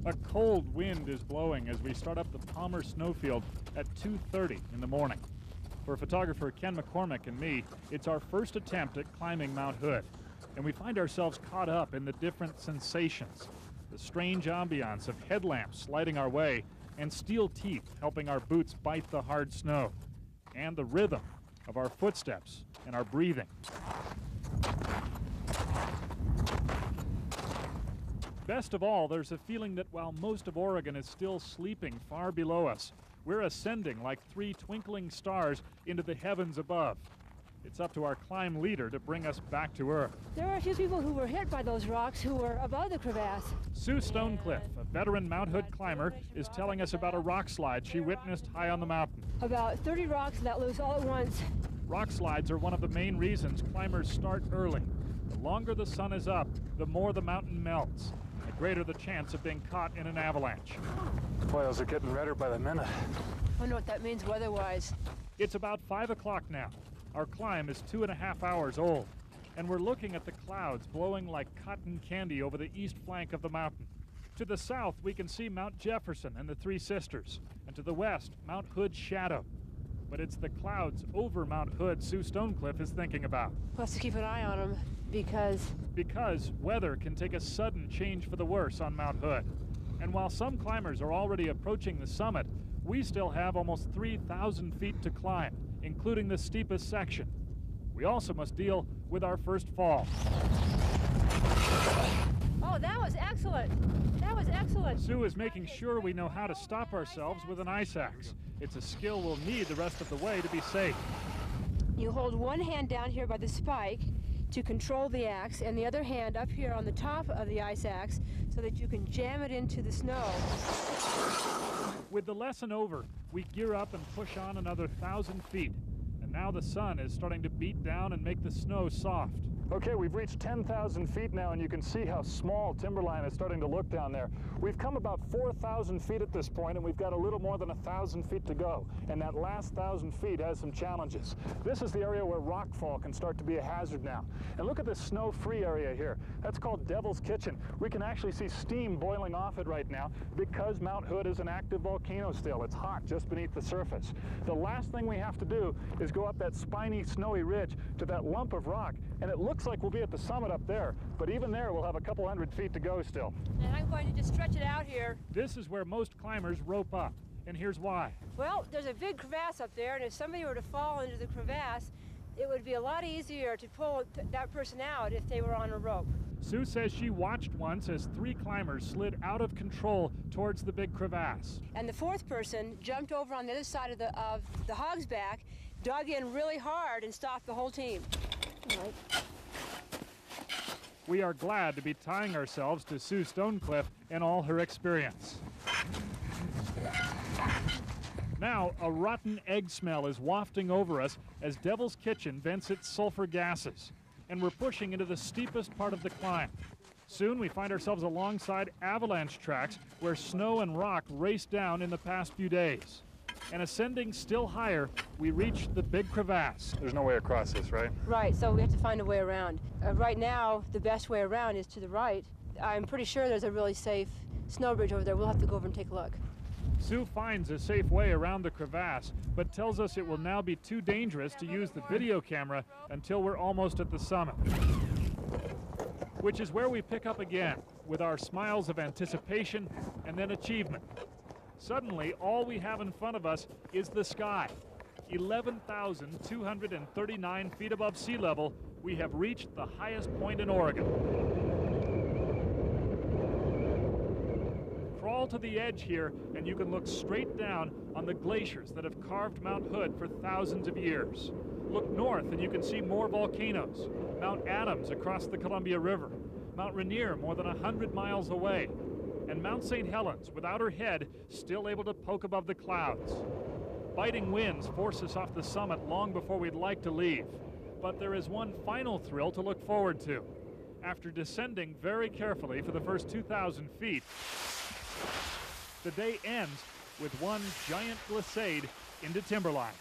A cold wind is blowing as we start up the Palmer snowfield at 2:30 in the morning. For photographer Ken McKormick and me, it's our first attempt at climbing Mount Hood, and we find ourselves caught up in the different sensations. The strange ambiance of headlamps lighting our way and steel teeth helping our boots bite the hard snow, and the rhythm of our footsteps and our breathing. Best of all, there's a feeling that while most of Oregon is still sleeping far below us, we're ascending like three twinkling stars into the heavens above. It's up to our climb leader to bring us back to Earth. There are a few people who were hit by those rocks who were above the crevasse. Sue Stonecliff, a veteran Mount Hood climber, is telling us about a rock slide she witnessed high on the mountain. About 30 rocks let loose all at once. Rock slides are one of the main reasons climbers start early. The longer the sun is up, the more the mountain melts, the greater the chance of being caught in an avalanche. Boils are getting redder by the minute. I wonder what that means weather-wise. It's about 5 o'clock now. Our climb is 2.5 hours old, and we're looking at the clouds blowing like cotton candy over the east flank of the mountain. To the south, we can see Mount Jefferson and the Three Sisters, and to the west, Mount Hood's shadow. But it's the clouds over Mount Hood Sue Stonecliff is thinking about. We'll have to keep an eye on them Because weather can take a sudden change for the worse on Mount Hood. And while some climbers are already approaching the summit, we still have almost 3,000 feet to climb, including the steepest section. We also must deal with our first fall. Oh, that was excellent. That was excellent. Sue is making sure we know how to stop ourselves with an ice axe. It's a skill we'll need the rest of the way to be safe. You hold one hand down here by the spike to control the axe, and the other hand up here on the top of the ice axe so that you can jam it into the snow. With the lesson over, we gear up and push on another 1,000 feet. And now the sun is starting to beat down and make the snow soft. Okay, we've reached 10,000 feet now, and you can see how small timberline is starting to look down there. We've come about 4,000 feet at this point, and we've got a little more than 1,000 feet to go. And that last 1,000 feet has some challenges. This is the area where rockfall can start to be a hazard now. And look at this snow-free area here. That's called Devil's Kitchen. We can actually see steam boiling off it right now because Mount Hood is an active volcano still. It's hot just beneath the surface. The last thing we have to do is go up that spiny, snowy ridge to that lump of rock, and it looks like we'll be at the summit up there, but even there we'll have a couple hundred feet to go still. And I'm going to just stretch it out here. This is where most climbers rope up, and here's why. Well, there's a big crevasse up there, and if somebody were to fall into the crevasse, it would be a lot easier to pull that person out if they were on a rope. Sue says she watched once as 3 climbers slid out of control towards the big crevasse. And the 4th person jumped over on the other side of the hog's back, dug in really hard, and stopped the whole team. All right. We are glad to be tying ourselves to Sue Stonecliff and all her experience. Now, a rotten egg smell is wafting over us as Devil's Kitchen vents its sulfur gases, and we're pushing into the steepest part of the climb. Soon we find ourselves alongside avalanche tracks where snow and rock race down in the past few days. And ascending still higher, we reach the big crevasse. There's no way across this, right? Right, so we have to find a way around. Right now, the best way around is to the right. I'm pretty sure there's a really safe snow bridge over there. We'll have to go over and take a look. Sue finds a safe way around the crevasse, but tells us it will now be too dangerous to use the video camera until we're almost at the summit. Which is where we pick up again, with our smiles of anticipation and then achievement. Suddenly, all we have in front of us is the sky. 11,239 feet above sea level, we have reached the highest point in Oregon. Crawl to the edge here, and you can look straight down on the glaciers that have carved Mount Hood for thousands of years. Look north, and you can see more volcanoes. Mount Adams across the Columbia River, Mount Rainier more than 100 miles away, and Mount St. Helens, without her head, still able to poke above the clouds. Biting winds force us off the summit long before we'd like to leave. But there is one final thrill to look forward to. After descending very carefully for the first 2,000 feet, the day ends with one giant glissade into timberline.